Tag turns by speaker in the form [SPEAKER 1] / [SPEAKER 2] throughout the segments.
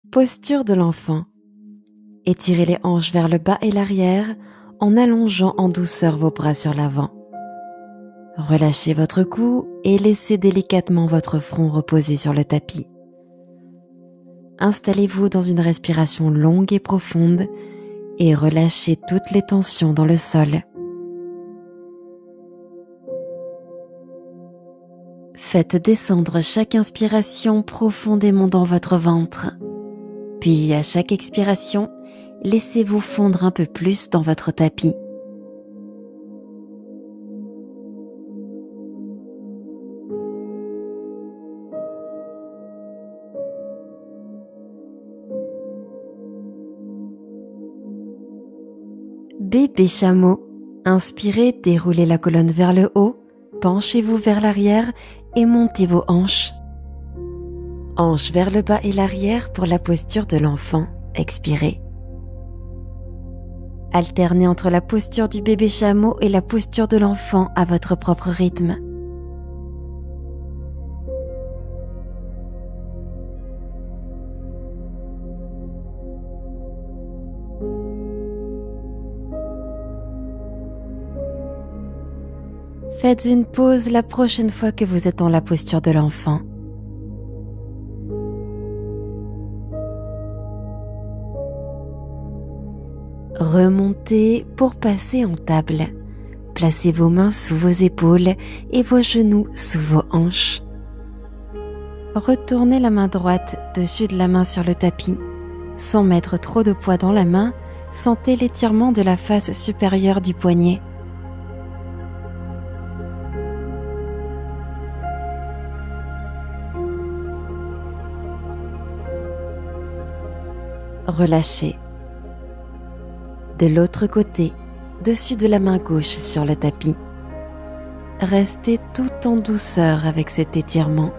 [SPEAKER 1] Posture de l'enfant. Étirez les hanches vers le bas et l'arrière en allongeant en douceur vos bras sur l'avant. Relâchez votre cou et laissez délicatement votre front reposer sur le tapis. Installez-vous dans une respiration longue et profonde et relâchez toutes les tensions dans le sol. Faites descendre chaque inspiration profondément dans votre ventre. Puis à chaque expiration, laissez-vous fondre un peu plus dans votre tapis. Bébé chameau. Inspirez, déroulez la colonne vers le haut, penchez-vous vers l'arrière et montez vos hanches. Hanches vers le bas et l'arrière pour la posture de l'enfant. Expirez. Alternez entre la posture du bébé chameau et la posture de l'enfant à votre propre rythme. Faites une pause la prochaine fois que vous êtes dans la posture de l'enfant. Remontez pour passer en table. Placez vos mains sous vos épaules et vos genoux sous vos hanches. Retournez la main droite dessus de la main sur le tapis. Sans mettre trop de poids dans la main, sentez l'étirement de la face supérieure du poignet. Relâchez. De l'autre côté, dessus de la main gauche sur le tapis. Restez tout en douceur avec cet étirement.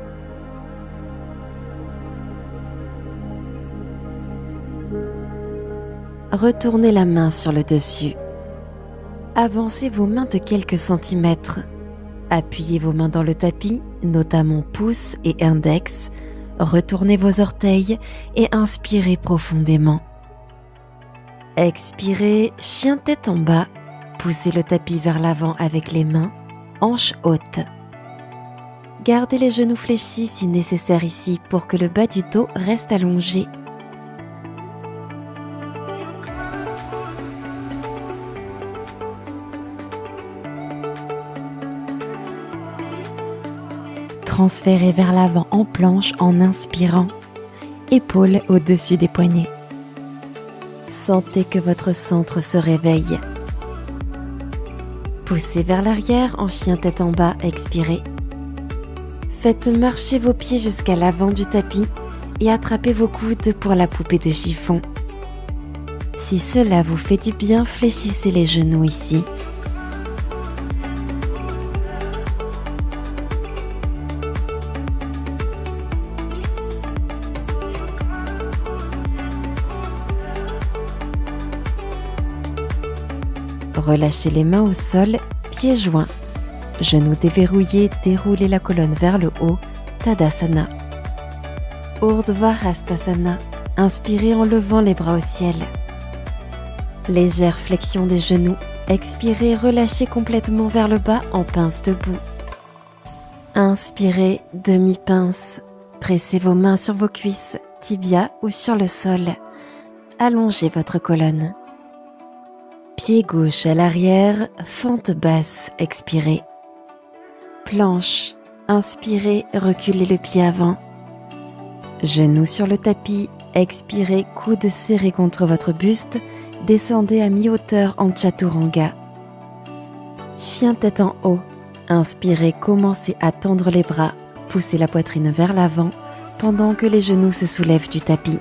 [SPEAKER 1] Retournez la main sur le dessus. Avancez vos mains de quelques centimètres. Appuyez vos mains dans le tapis, notamment pouce et index. Retournez vos orteils et inspirez profondément. Expirez, chien tête en bas. Poussez le tapis vers l'avant avec les mains, hanches hautes. Gardez les genoux fléchis si nécessaire ici pour que le bas du dos reste allongé. Transférez vers l'avant en planche en inspirant. Épaules au-dessus des poignets. Sentez que votre centre se réveille. Poussez vers l'arrière en chien tête en bas, expirez. Faites marcher vos pieds jusqu'à l'avant du tapis et attrapez vos coudes pour la poupée de chiffon. Si cela vous fait du bien, fléchissez les genoux ici. Relâchez les mains au sol, pieds joints. Genoux déverrouillés, déroulez la colonne vers le haut, Tadasana. Urdhva Hastasana. Inspirez en levant les bras au ciel. Légère flexion des genoux. Expirez, relâchez complètement vers le bas en pince debout. Inspirez, demi-pince. Pressez vos mains sur vos cuisses, tibia ou sur le sol. Allongez votre colonne. Pied gauche à l'arrière, fente basse, expirez. Planche, inspirez, reculez le pied avant. Genoux sur le tapis, expirez, coudes serrés contre votre buste, descendez à mi-hauteur en chaturanga. Chien tête en haut, inspirez, commencez à tendre les bras, poussez la poitrine vers l'avant pendant que les genoux se soulèvent du tapis.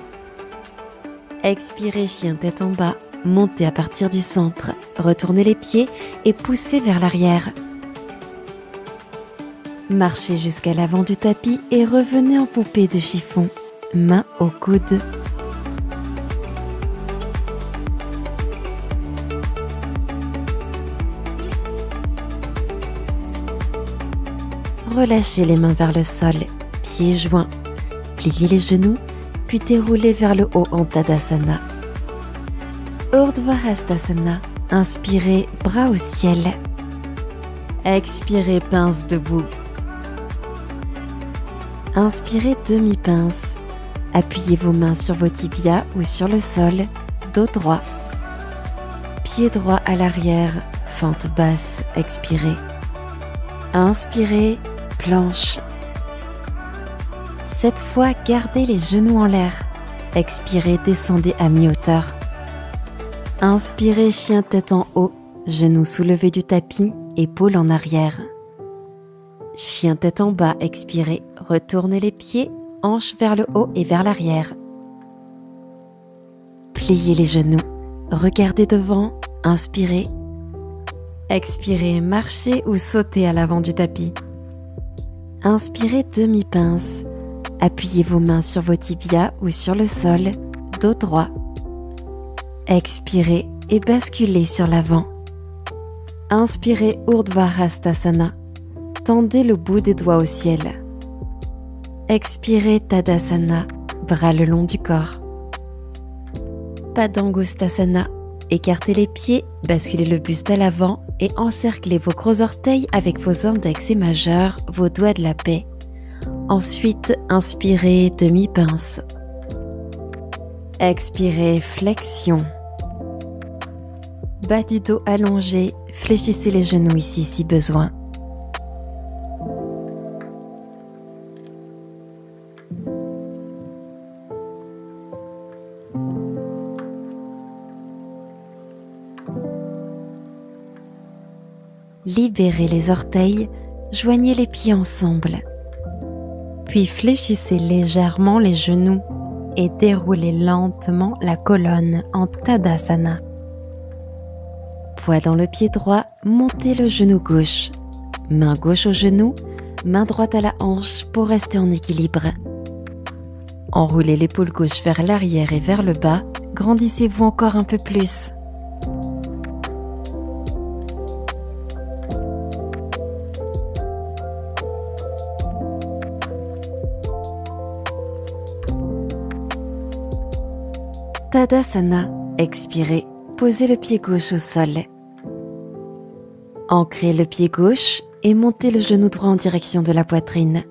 [SPEAKER 1] Expirez, chien tête en bas. Montez à partir du centre, retournez les pieds et poussez vers l'arrière. Marchez jusqu'à l'avant du tapis et revenez en poupée de chiffon, mains au coude. Relâchez les mains vers le sol, pieds joints. Pliez les genoux, puis déroulez vers le haut en Tadasana. Urdhva Hastasana. Inspirez, bras au ciel. Expirez, pince debout. Inspirez, demi-pince. Appuyez vos mains sur vos tibias ou sur le sol, dos droit. Pied droit à l'arrière, fente basse, expirez. Inspirez, planche. Cette fois, gardez les genoux en l'air. Expirez, descendez à mi-hauteur. Inspirez, chien tête en haut, genoux soulevés du tapis, épaules en arrière. Chien tête en bas, expirez, retournez les pieds, hanches vers le haut et vers l'arrière. Pliez les genoux, regardez devant, inspirez. Expirez, marchez ou sautez à l'avant du tapis. Inspirez, demi-pince. Appuyez vos mains sur vos tibias ou sur le sol, dos droit. Expirez et basculez sur l'avant. Inspirez, Urdhva Hastasana. Tendez le bout des doigts au ciel. Expirez, Tadasana, bras le long du corps. Padangusthasana. Écartez les pieds, basculez le buste à l'avant et encerclez vos gros orteils avec vos index et majeurs, vos doigts de la paix. Ensuite, inspirez, demi-pince. Expirez, flexion. Bas du dos allongé, fléchissez les genoux ici si besoin. Libérez les orteils, joignez les pieds ensemble. Puis fléchissez légèrement les genoux et déroulez lentement la colonne en Tadasana. Poids dans le pied droit, montez le genou gauche. Main gauche au genou, main droite à la hanche pour rester en équilibre. Enroulez l'épaule gauche vers l'arrière et vers le bas, grandissez-vous encore un peu plus. Tadasana, expirez, posez le pied gauche au sol. Ancrez le pied gauche et montez le genou droit en direction de la poitrine.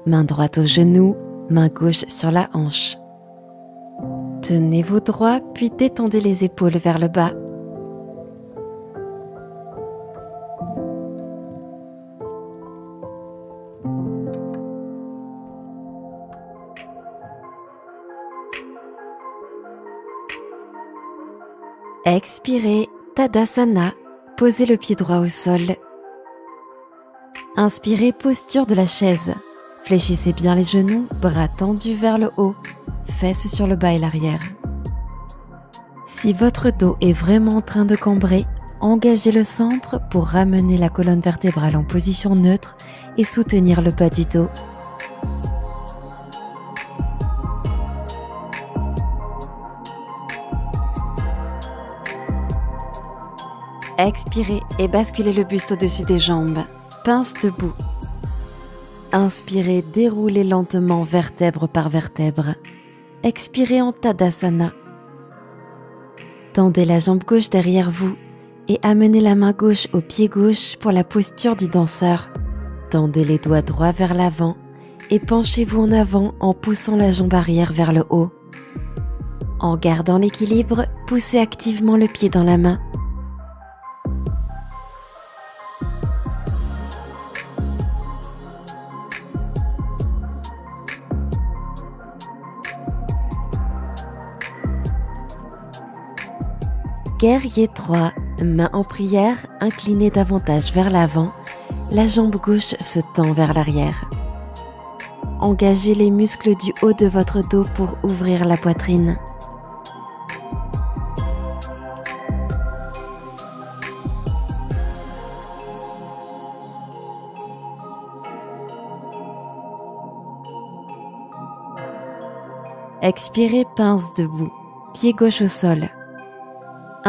[SPEAKER 1] Main droite au genou, main gauche sur la hanche. Tenez-vous droit puis détendez les épaules vers le bas. Expirez, Tadasana, posez le pied droit au sol. Inspirez, posture de la chaise. Fléchissez bien les genoux, bras tendus vers le haut, fesses sur le bas et l'arrière. Si votre dos est vraiment en train de cambrer, engagez le centre pour ramener la colonne vertébrale en position neutre et soutenir le bas du dos. Expirez et basculez le buste au-dessus des jambes. Pince debout. Inspirez, déroulez lentement vertèbre par vertèbre. Expirez en Tadasana. Tendez la jambe gauche derrière vous et amenez la main gauche au pied gauche pour la posture du danseur. Tendez les doigts droits vers l'avant et penchez-vous en avant en poussant la jambe arrière vers le haut. En gardant l'équilibre, poussez activement le pied dans la main. Guerrier 3, main en prière, inclinée davantage vers l'avant, la jambe gauche se tend vers l'arrière. Engagez les muscles du haut de votre dos pour ouvrir la poitrine. Expirez, pince debout, pied gauche au sol.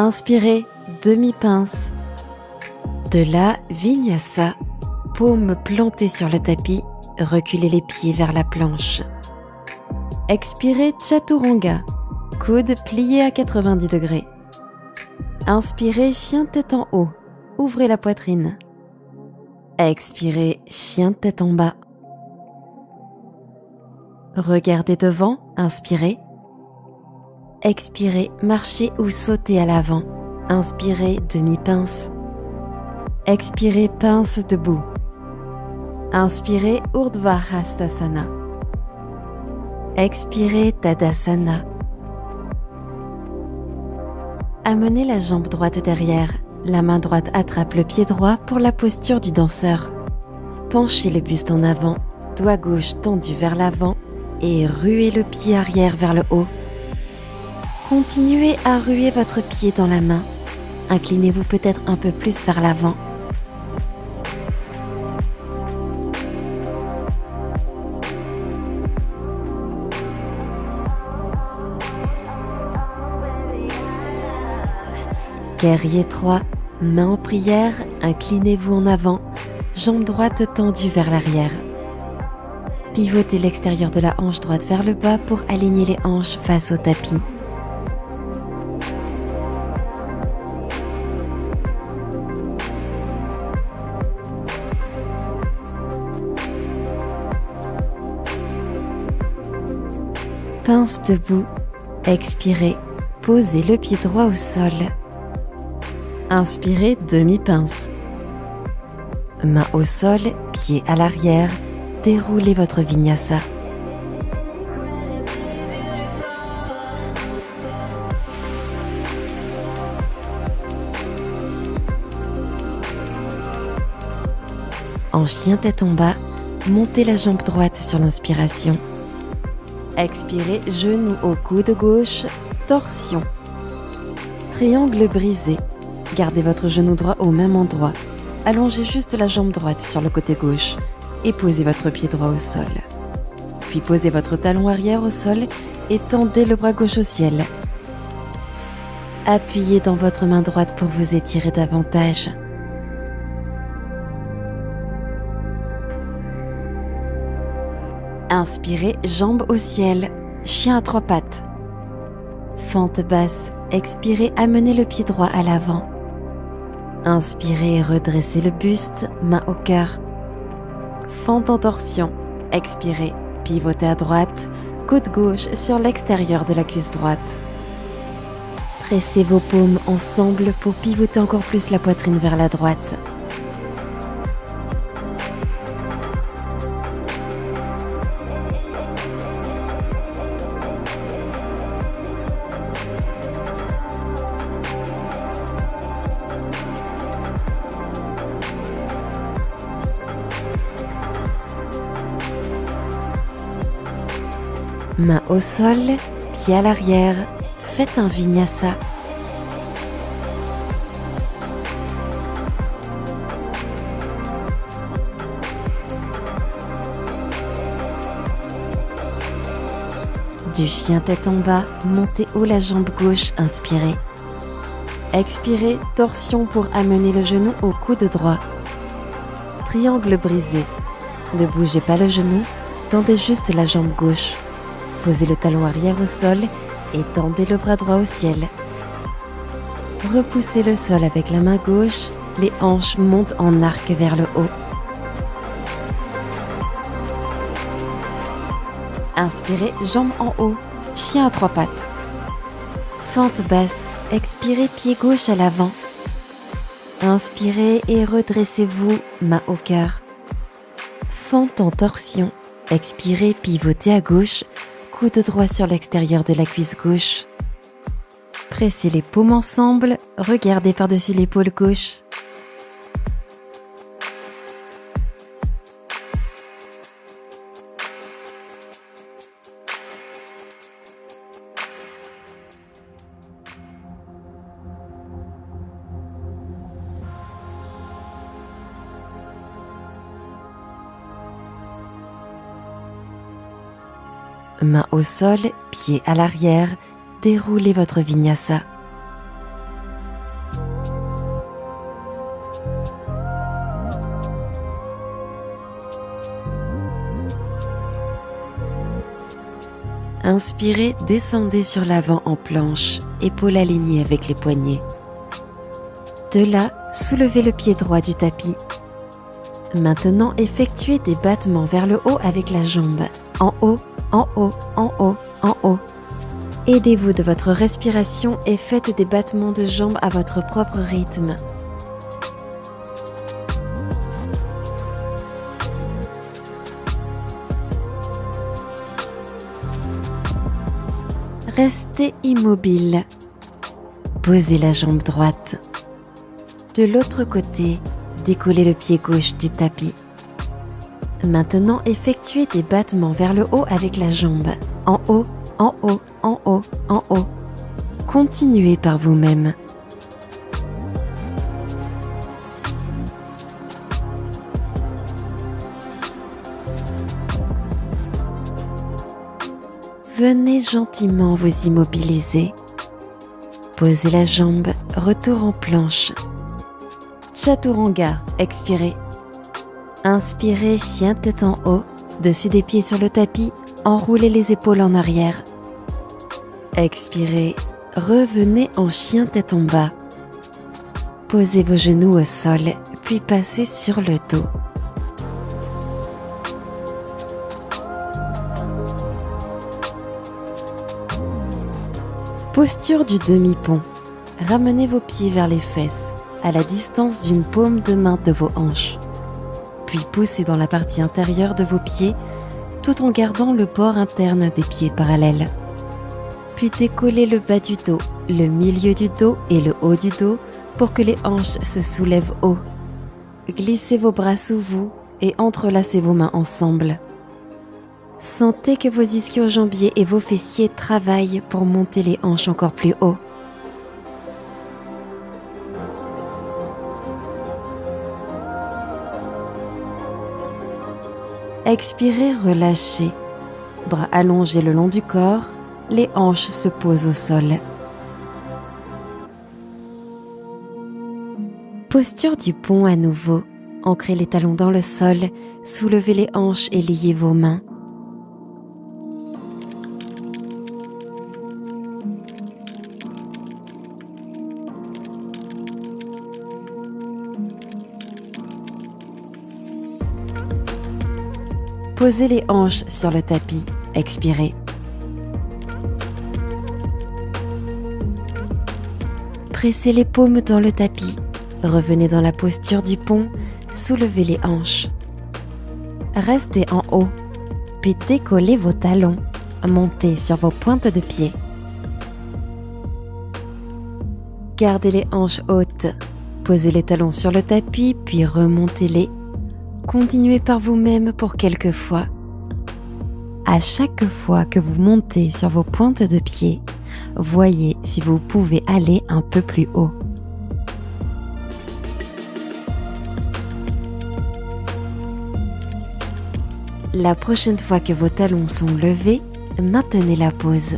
[SPEAKER 1] Inspirez, demi-pince. De là, Vinyasa, paume plantée sur le tapis, reculez les pieds vers la planche. Expirez Chaturanga, coude plié à 90 degrés. Inspirez chien tête en haut, ouvrez la poitrine. Expirez chien tête en bas. Regardez devant, inspirez. Expirez marchez ou sautez à l'avant. Inspirez demi-pince. Expirez pince debout. Inspirez Urdhva Hastasana. Expirez Tadasana. Amenez la jambe droite derrière. La main droite attrape le pied droit pour la posture du danseur. Penchez le buste en avant, doigt gauche tendu vers l'avant et ruez le pied arrière vers le haut. Continuez à ruer votre pied dans la main. Inclinez-vous peut-être un peu plus vers l'avant. Guerrier 3, main en prière, inclinez-vous en avant, jambe droite tendue vers l'arrière. Pivotez l'extérieur de la hanche droite vers le bas pour aligner les hanches face au tapis. Pince debout, expirez, posez le pied droit au sol. Inspirez demi-pince. Main au sol, pied à l'arrière, déroulez votre vinyasa. En chien tête en bas, montez la jambe droite sur l'inspiration. Expirez, genou au coude gauche, torsion. Triangle brisé. Gardez votre genou droit au même endroit. Allongez juste la jambe droite sur le côté gauche et posez votre pied droit au sol. Puis posez votre talon arrière au sol et tendez le bras gauche au ciel. Appuyez dans votre main droite pour vous étirer davantage. Inspirez, jambes au ciel, chien à 3 pattes. Fente basse, expirez, amenez le pied droit à l'avant. Inspirez, redressez le buste, main au cœur. Fente en torsion, expirez, pivotez à droite, coude gauche sur l'extérieur de la cuisse droite. Pressez vos paumes ensemble pour pivoter encore plus la poitrine vers la droite. Main au sol, pied à l'arrière, faites un vinyasa. Du chien tête en bas, montez haut la jambe gauche, inspirez. Expirez, torsion pour amener le genou au coude droit. Triangle brisé. Ne bougez pas le genou, tendez juste la jambe gauche. Posez le talon arrière au sol et tendez le bras droit au ciel. Repoussez le sol avec la main gauche, les hanches montent en arc vers le haut. Inspirez, jambes en haut, chien à 3 pattes. Fente basse, expirez, pied gauche à l'avant. Inspirez et redressez-vous, main au cœur. Fente en torsion, expirez, pivotez à gauche, coude droit sur l'extérieur de la cuisse gauche. Pressez les paumes ensemble, regardez par-dessus l'épaule gauche. Main au sol, pied à l'arrière, déroulez votre vinyasa. Inspirez, descendez sur l'avant en planche, épaules alignées avec les poignets. De là, soulevez le pied droit du tapis. Maintenant, effectuez des battements vers le haut avec la jambe. En haut, en haut, en haut, en haut. Aidez-vous de votre respiration et faites des battements de jambes à votre propre rythme. Restez immobile. Posez la jambe droite. De l'autre côté, décollez le pied gauche du tapis. Maintenant, effectuez des battements vers le haut avec la jambe. En haut, en haut, en haut, en haut. Continuez par vous-même. Venez gentiment vous immobiliser. Posez la jambe, retour en planche. Chaturanga, expirez. Inspirez, chien tête en haut, dessus des pieds sur le tapis, enroulez les épaules en arrière. Expirez, revenez en chien tête en bas. Posez vos genoux au sol, puis passez sur le dos. Posture du demi-pont. Ramenez vos pieds vers les fesses, à la distance d'une paume de main de vos hanches. Puis poussez dans la partie intérieure de vos pieds, tout en gardant le bord interne des pieds parallèles. Puis décollez le bas du dos, le milieu du dos et le haut du dos pour que les hanches se soulèvent haut. Glissez vos bras sous vous et entrelacez vos mains ensemble. Sentez que vos ischio-jambiers et vos fessiers travaillent pour monter les hanches encore plus haut. Expirez, relâchez. Bras allongés le long du corps, les hanches se posent au sol. Posture du pont à nouveau. Ancrez les talons dans le sol, soulevez les hanches et liez vos mains. Posez les hanches sur le tapis, expirez. Pressez les paumes dans le tapis, revenez dans la posture du pont, soulevez les hanches. Restez en haut, puis décollez vos talons, montez sur vos pointes de pied. Gardez les hanches hautes, posez les talons sur le tapis, puis remontez-les. Continuez par vous-même pour quelques fois. À chaque fois que vous montez sur vos pointes de pied, voyez si vous pouvez aller un peu plus haut. La prochaine fois que vos talons sont levés, maintenez la pose.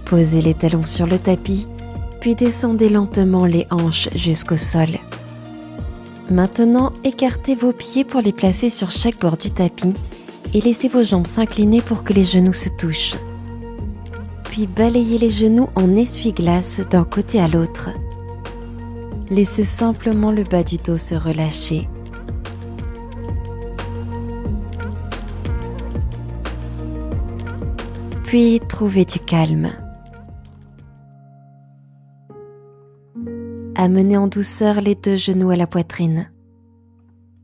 [SPEAKER 1] Posez les talons sur le tapis, puis descendez lentement les hanches jusqu'au sol. Maintenant, écartez vos pieds pour les placer sur chaque bord du tapis et laissez vos jambes s'incliner pour que les genoux se touchent. Puis balayez les genoux en essuie-glace d'un côté à l'autre. Laissez simplement le bas du dos se relâcher. Puis trouvez du calme. Amenez en douceur les deux genoux à la poitrine.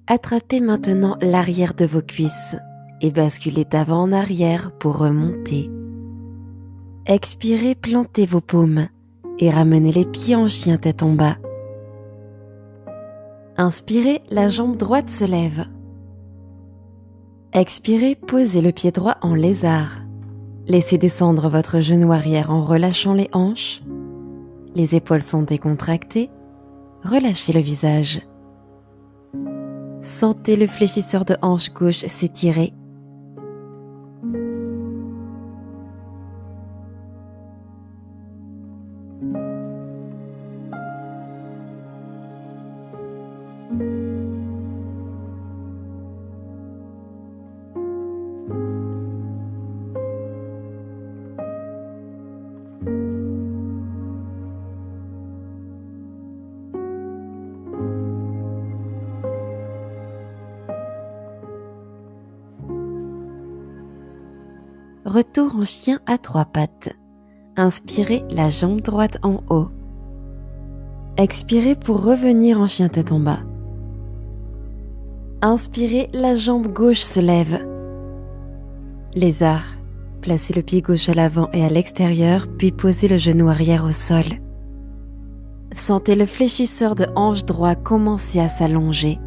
[SPEAKER 1] Attrapez maintenant l'arrière de vos cuisses et basculez d'avant en arrière pour remonter. Expirez, plantez vos paumes et ramenez les pieds en chien tête en bas. Inspirez, la jambe droite se lève. Expirez, posez le pied droit en lézard. Laissez descendre votre genou arrière en relâchant les hanches. Les épaules sont décontractées. Relâchez le visage. Sentez le fléchisseur de hanche gauche s'étirer. retour en chien à 3 pattes. Inspirez la jambe droite en haut. Expirez pour revenir en chien tête en bas. Inspirez, la jambe gauche se lève. Lézard. Placez le pied gauche à l'avant et à l'extérieur, puis posez le genou arrière au sol. Sentez le fléchisseur de hanche droit commencer à s'allonger.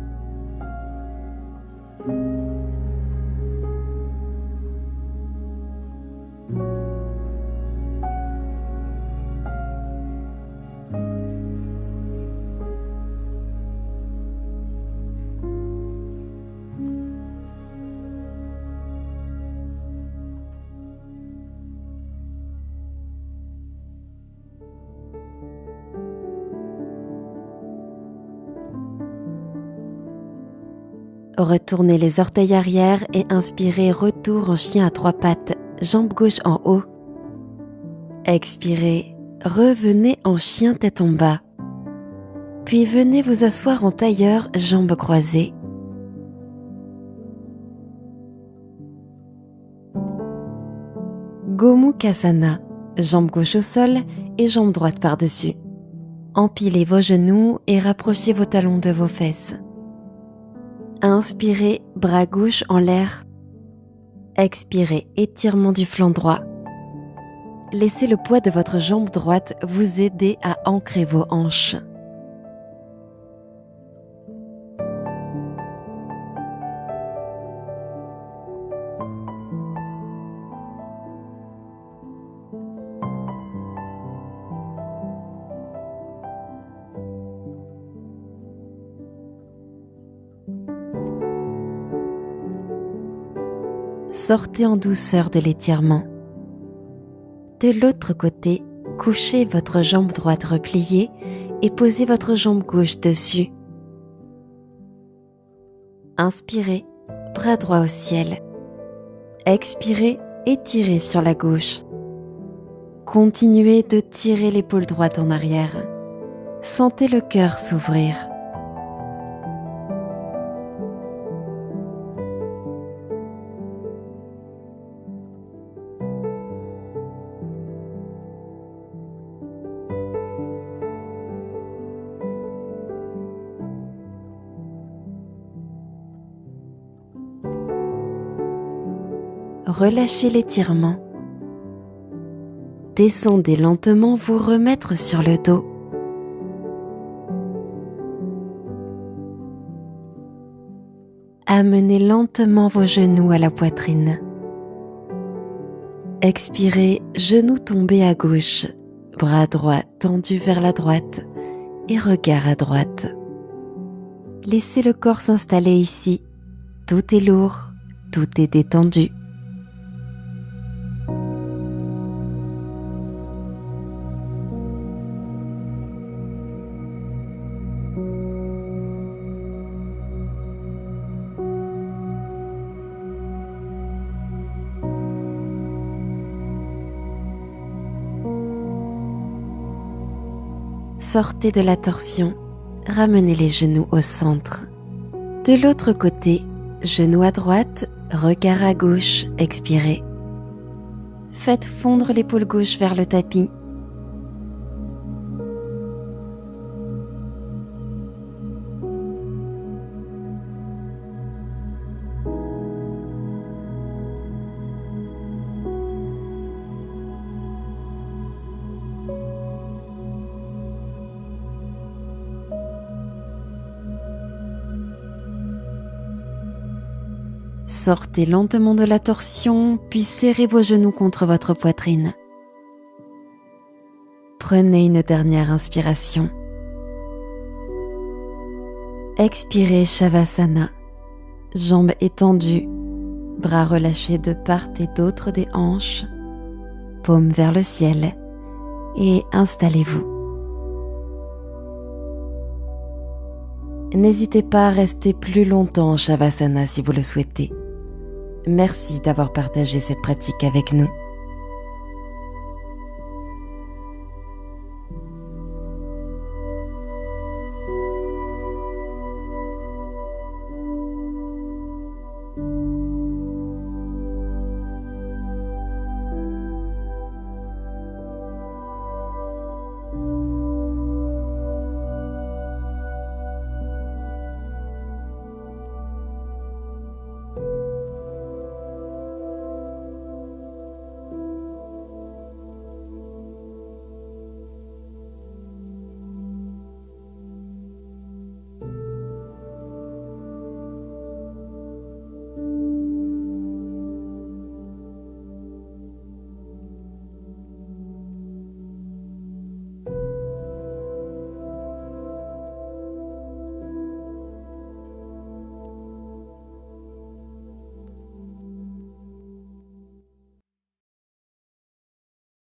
[SPEAKER 1] Retournez les orteils arrière et inspirez, retour en chien à 3 pattes, jambe gauche en haut. Expirez, revenez en chien tête en bas. Puis venez vous asseoir en tailleur, jambes croisées. Gomukhasana, jambe gauche au sol et jambe droite par-dessus. Empilez vos genoux et rapprochez vos talons de vos fesses. Inspirez, bras gauche en l'air. Expirez, étirement du flanc droit. Laissez le poids de votre jambe droite vous aider à ancrer vos hanches. Sortez en douceur de l'étirement. De l'autre côté, couchez votre jambe droite repliée et posez votre jambe gauche dessus. Inspirez, bras droit au ciel. Expirez, étirez sur la gauche. Continuez de tirer l'épaule droite en arrière. Sentez le cœur s'ouvrir. Relâchez l'étirement. Descendez lentement vous remettre sur le dos. Amenez lentement vos genoux à la poitrine. Expirez, genoux tombés à gauche, bras droit tendu vers la droite et regard à droite. Laissez le corps s'installer ici. Tout est lourd, tout est détendu. Sortez de la torsion, ramenez les genoux au centre. De l'autre côté, genou à droite, regard à gauche, expirez. Faites fondre l'épaule gauche vers le tapis. Sortez lentement de la torsion, puis serrez vos genoux contre votre poitrine. Prenez une dernière inspiration. Expirez Shavasana, jambes étendues, bras relâchés de part et d'autre des hanches, paumes vers le ciel, et installez-vous. N'hésitez pas à rester plus longtemps en Shavasana si vous le souhaitez. Merci d'avoir partagé cette pratique avec nous.